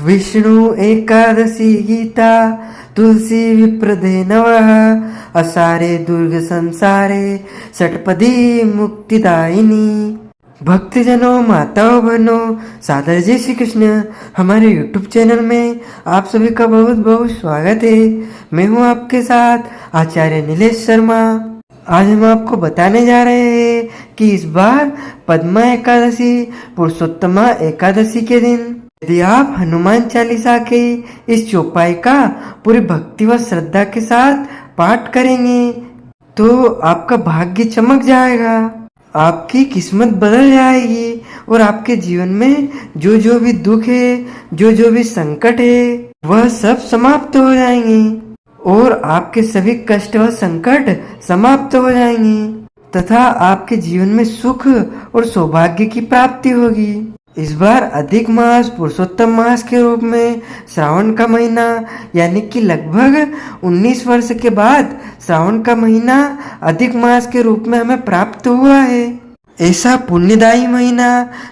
विष्णु एकादशी गीता तुलसी विप्रदे नवः असारे दुर्ग संसारे षटपदी मुक्तिदायिनी। भक्तजनों, माताओं, बहनों, सादर जय श्री कृष्ण। हमारे YouTube चैनल में आप सभी का बहुत बहुत स्वागत है। मैं हूं आपके साथ आचार्य नीलेश शर्मा। आज हम आपको बताने जा रहे हैं कि इस बार पद्मा एकादशी पुरुषोत्तमा एकादशी के दिन यदि आप हनुमान चालीसा के इस चौपाई का पूरी भक्ति व श्रद्धा के साथ पाठ करेंगे तो आपका भाग्य चमक जाएगा, आपकी किस्मत बदल जाएगी और आपके जीवन में जो जो भी दुख है, जो जो भी संकट है, वह सब समाप्त हो जाएंगे और आपके सभी कष्ट व संकट समाप्त हो जाएंगे तथा आपके जीवन में सुख और सौभाग्य की प्राप्ति होगी। इस बार अधिक मास पुरुषोत्तम मास के रूप में श्रावण का महीना यानी कि लगभग 19 वर्ष के बाद श्रावण का महीना अधिक मास के रूप में हमें प्राप्त हुआ है। ऐसा पुण्यदायी महीना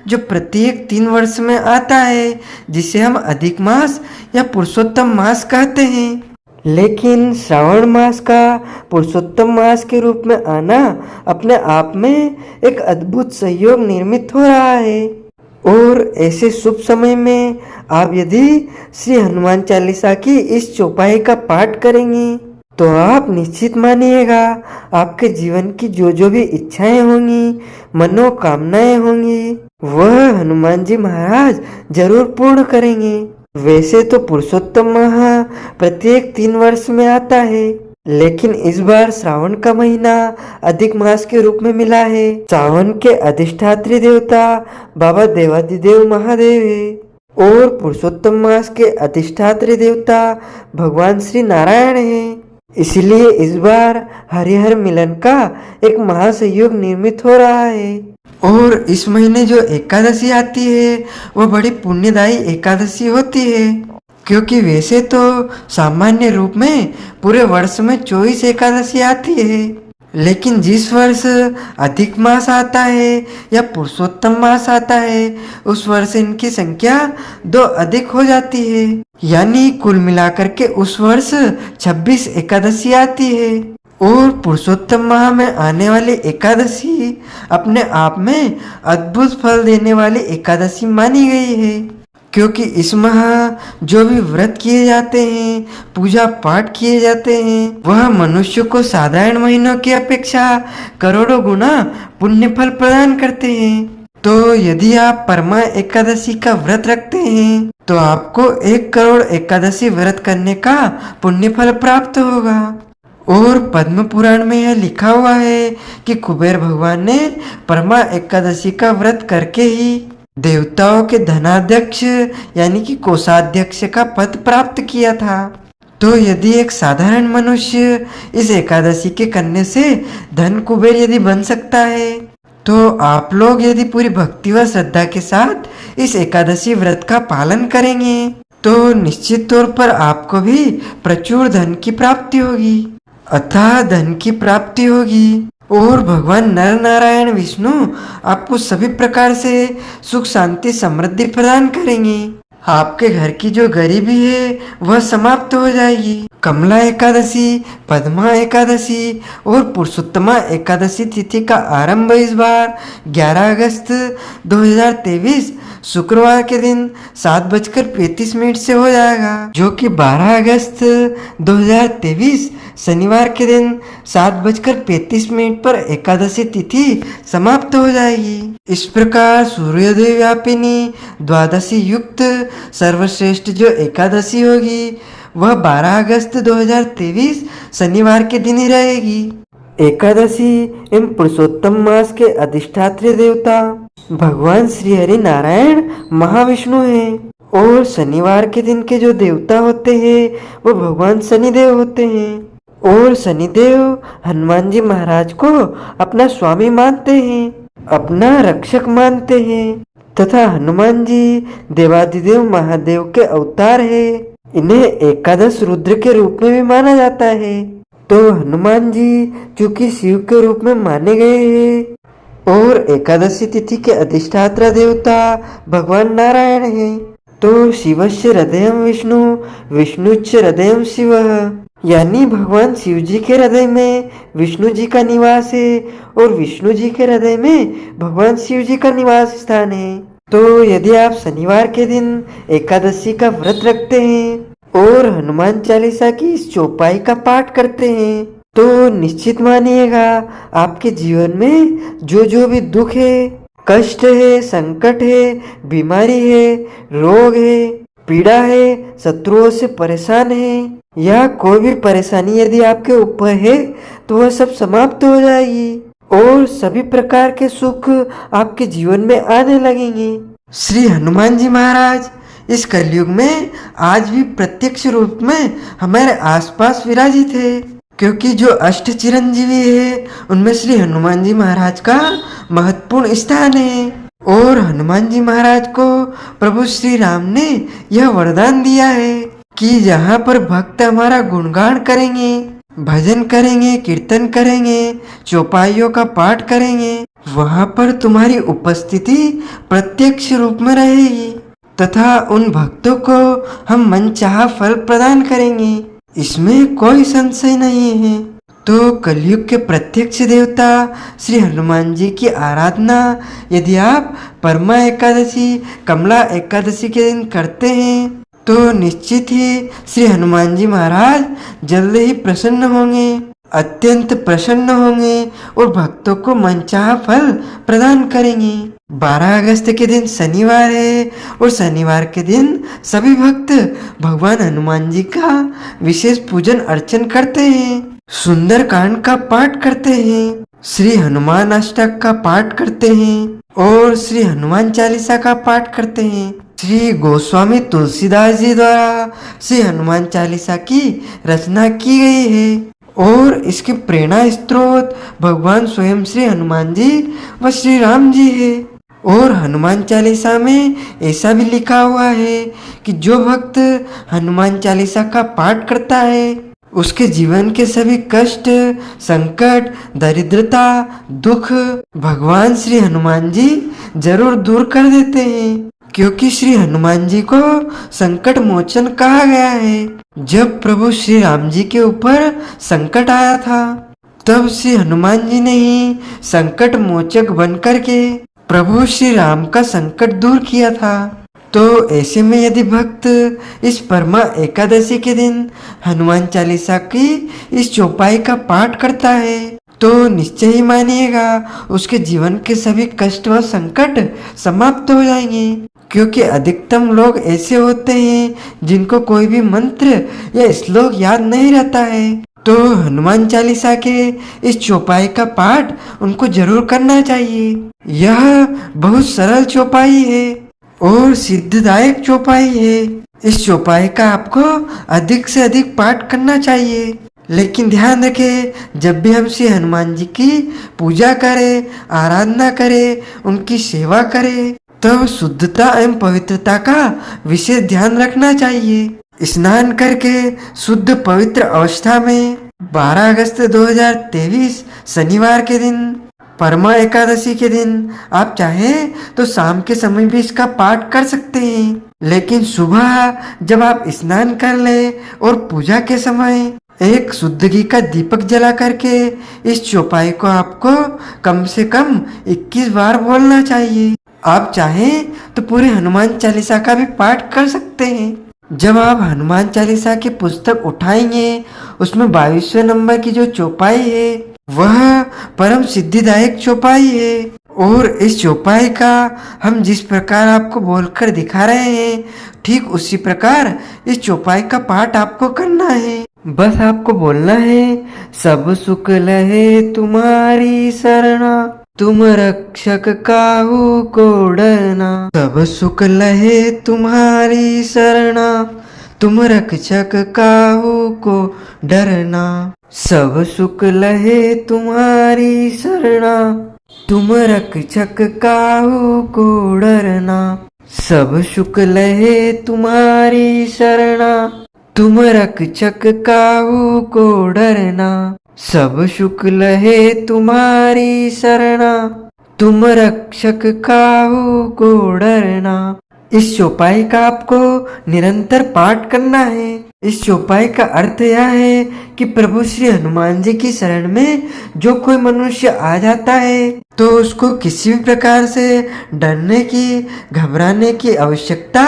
जो प्रत्येक 3 वर्ष में आता है, जिसे हम अधिक मास या पुरुषोत्तम मास कहते हैं। लेकिन श्रावण मास का पुरुषोत्तम मास के रूप में आना अपने आप में एक अद्भुत सहयोग निर्मित हो रहा है और ऐसे शुभ समय में आप यदि श्री हनुमान चालीसा की इस चौपाई का पाठ करेंगे तो आप निश्चित मानिएगा आपके जीवन की जो जो भी इच्छाएं होंगी, मनोकामनाएं होंगी, वह हनुमान जी महाराज जरूर पूर्ण करेंगे। वैसे तो पुरुषोत्तम माह प्रत्येक 3 वर्ष में आता है, लेकिन इस बार श्रावण का महीना अधिक मास के रूप में मिला है। सावन के अधिष्ठात्री देवता बाबा देवादिदेव महादेव है और पुरुषोत्तम मास के अधिष्ठात्री देवता भगवान श्री नारायण है। इसलिए इस बार हरिहर मिलन का एक महासहयोग निर्मित हो रहा है और इस महीने जो एकादशी आती है वह बड़ी पुण्यदायी एकादशी होती है, क्योंकि वैसे तो सामान्य रूप में पूरे वर्ष में 24 एकादशी आती है, लेकिन जिस वर्ष अधिक मास आता है या पुरुषोत्तम मास आता है उस वर्ष इनकी संख्या 2 अधिक हो जाती है, यानी कुल मिलाकर के उस वर्ष 26 एकादशी आती है। और पुरुषोत्तम माह में आने वाली एकादशी अपने आप में अद्भुत फल देने वाली एकादशी मानी गई है, क्योंकि इस माह जो भी व्रत किए जाते हैं, पूजा पाठ किए जाते हैं, वह मनुष्य को साधारण महीनों की अपेक्षा करोड़ों गुना पुण्य फल प्रदान करते हैं। तो यदि आप परमा एकादशी का व्रत रखते हैं तो आपको 1 करोड़ एकादशी व्रत करने का पुण्य फल प्राप्त होगा। और पद्म पुराण में यह लिखा हुआ है कि कुबेर भगवान ने परमा एकादशी का व्रत करके ही देवताओं के धनाध्यक्ष यानी कि कोषाध्यक्ष का पद प्राप्त किया था। तो यदि एक साधारण मनुष्य इस एकादशी के करने से धन कुबेर यदि बन सकता है, तो आप लोग यदि पूरी भक्ति व श्रद्धा के साथ इस एकादशी व्रत का पालन करेंगे तो निश्चित तौर पर आपको भी प्रचुर धन की प्राप्ति होगी, अथाह धन की प्राप्ति होगी और भगवान नर नारायण विष्णु आपको सभी प्रकार से सुख शांति समृद्धि प्रदान करेंगे। आपके घर की जो गरीबी है वह समाप्त हो जाएगी। कमला एकादशी, पद्मा एकादशी और पुरुषोत्तमा एकादशी तिथि का आरंभ इस बार 11 अगस्त 2023 शुक्रवार के दिन 7:35 से हो जाएगा, जो कि 12 अगस्त 2023 शनिवार के दिन 7:35 पर एकादशी तिथि समाप्त हो जाएगी। इस प्रकार सूर्योदय व्यापिनी द्वादशी युक्त सर्वश्रेष्ठ जो एकादशी होगी वह 12 अगस्त 2023 शनिवार के दिन ही रहेगी। एकादशी एवं पुरुषोत्तम मास के अधिष्ठात्री देवता भगवान श्री हरि नारायण महाविष्णु हैं और शनिवार के दिन के जो देवता होते हैं वो भगवान शनिदेव होते हैं और शनिदेव हनुमान जी महाराज को अपना स्वामी मानते हैं, अपना रक्षक मानते हैं तथा हनुमान जी देवादिदेव महादेव के अवतार है। इन्हें एकादश रुद्र के रूप में भी माना जाता है। तो हनुमान जी चूंकि शिव के रूप में माने गए हैं और एकादशी तिथि के अधिष्ठाता देवता भगवान नारायण हैं, तो शिवस्य हृदयम विष्णु, विष्णुच्च हृदयम शिवः, यानी भगवान शिव जी के हृदय में विष्णु जी का निवास है और विष्णु जी के हृदय में भगवान शिव जी का निवास स्थान है। तो यदि आप शनिवार के दिन एकादशी का व्रत रखते हैं और हनुमान चालीसा की इस चौपाई का पाठ करते हैं तो निश्चित मानिएगा आपके जीवन में जो जो भी दुख है, कष्ट है, संकट है, बीमारी है, रोग है, पीड़ा है, शत्रुओं से परेशान है या कोई भी परेशानी यदि आपके ऊपर है तो वह सब समाप्त हो जाएगी और सभी प्रकार के सुख आपके जीवन में आने लगेंगे। श्री हनुमान जी महाराज इस कलयुग में आज भी प्रत्यक्ष रूप में हमारे आसपास विराजित है, क्योंकि जो अष्ट चिरंजीवी है उनमें श्री हनुमान जी महाराज का महत्वपूर्ण स्थान है। और हनुमान जी महाराज को प्रभु श्री राम ने यह वरदान दिया है कि जहाँ पर भक्त हमारा गुणगान करेंगे, भजन करेंगे, कीर्तन करेंगे, चौपाइयों का पाठ करेंगे, वहाँ पर तुम्हारी उपस्थिति प्रत्यक्ष रूप में रहेगी तथा उन भक्तों को हम मनचाहा फल प्रदान करेंगे, इसमें कोई संशय नहीं है। तो कलयुग के प्रत्यक्ष देवता श्री हनुमान जी की आराधना यदि आप परमा एकादशी, कमला एकादशी के दिन करते हैं तो निश्चित ही श्री हनुमान जी महाराज जल्द ही प्रसन्न होंगे, अत्यंत प्रसन्न होंगे और भक्तों को मनचाहा फल प्रदान करेंगे। 12 अगस्त के दिन शनिवार है और शनिवार के दिन सभी भक्त भगवान हनुमान जी का विशेष पूजन अर्चन करते हैं, सुंदर कांड का पाठ करते हैं, श्री हनुमान अष्टक का पाठ करते हैं और श्री हनुमान चालीसा का पाठ करते हैं। श्री गोस्वामी तुलसीदास जी द्वारा श्री हनुमान चालीसा की रचना की गई है और इसके प्रेरणा स्रोत भगवान स्वयं श्री हनुमान जी व श्री राम जी है। और हनुमान चालीसा में ऐसा भी लिखा हुआ है कि जो भक्त हनुमान चालीसा का पाठ करता है उसके जीवन के सभी कष्ट, संकट, दरिद्रता, दुख भगवान श्री हनुमान जी जरूर दूर कर देते हैं, क्योंकि श्री हनुमान जी को संकट मोचन कहा गया है। जब प्रभु श्री राम जी के ऊपर संकट आया था तब श्री हनुमान जी ने ही संकट मोचक बनकर के प्रभु श्री राम का संकट दूर किया था। तो ऐसे में यदि भक्त इस परमा एकादशी के दिन हनुमान चालीसा की इस चौपाई का पाठ करता है तो निश्चय ही मानिएगा उसके जीवन के सभी कष्ट व संकट समाप्त हो जाएंगे, क्योंकि अधिकतम लोग ऐसे होते हैं जिनको कोई भी मंत्र या श्लोक याद नहीं रहता है। तो हनुमान चालीसा के इस चौपाई का पाठ उनको जरूर करना चाहिए। यह बहुत सरल चौपाई है और सिद्धदायक चौपाई है। इस चौपाई का आपको अधिक से अधिक पाठ करना चाहिए, लेकिन ध्यान रखें जब भी हम श्री हनुमान जी की पूजा करें, आराधना करें, उनकी सेवा करें तब शुद्धता एवं पवित्रता का विशेष ध्यान रखना चाहिए। स्नान करके शुद्ध पवित्र अवस्था में 12 अगस्त 2023 शनिवार के दिन परमा एकादशी के दिन आप चाहें तो शाम के समय भी इसका पाठ कर सकते हैं, लेकिन सुबह जब आप स्नान कर ले और पूजा के समय एक शुद्ध घी का दीपक जला करके इस चौपाई को आपको कम से कम 21 बार बोलना चाहिए। आप चाहें तो पूरे हनुमान चालीसा का भी पाठ कर सकते हैं। जब आप हनुमान चालीसा की पुस्तक उठाएंगे उसमें 22वें नंबर की जो चौपाई है वह परम सिद्धिदायक चौपाई है और इस चौपाई का हम जिस प्रकार आपको बोलकर दिखा रहे हैं ठीक उसी प्रकार इस चौपाई का पाठ आपको करना है। बस आपको बोलना है, सब सुख लहे तुम्हारी शरणा, तुम रक्षक काहू को डरना। सब सुख लहे तुम्हारी शरणा, तुम रक्षक काहू को डरना। सब सुख लहे तुम्हारी शरणा, तुम रक्षक काहू को डरना। सब सुख लहे तुम्हारी शरणा, तुम रक्षक काहू को डरना। सब सुख लहे तुम्हारी शरणा, तुम रक्षक काहू को डरना। इस चौपाई का आपको निरंतर पाठ करना है। इस चौपाई का अर्थ यह है कि प्रभु श्री हनुमान जी की शरण में जो कोई मनुष्य आ जाता है तो उसको किसी भी प्रकार से डरने की, घबराने की आवश्यकता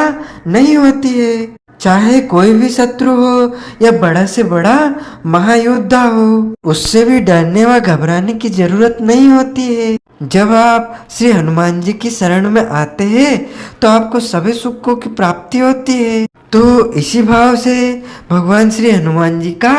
नहीं होती है। चाहे कोई भी शत्रु हो या बड़ा से बड़ा महायोद्धा हो, उससे भी डरने व घबराने की जरूरत नहीं होती है। जब आप श्री हनुमान जी की शरण में आते हैं तो आपको सभी सुखों की प्राप्ति होती है। तो इसी भाव से भगवान श्री हनुमान जी का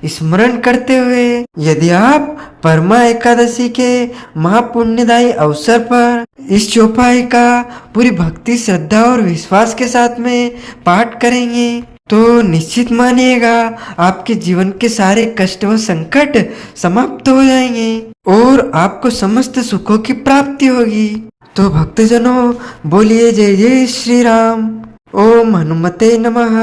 स्मरण करते हुए यदि आप परमा एकादशी के महापुण्यदायी अवसर पर इस चौपाई का पूरी भक्ति, श्रद्धा और विश्वास के साथ में पाठ करेंगे तो निश्चित मानिएगा आपके जीवन के सारे कष्ट व संकट समाप्त हो जाएंगे और आपको समस्त सुखों की प्राप्ति होगी। तो भक्तजनों, बोलिए जय जय श्री राम। ओम हनुमते नमः।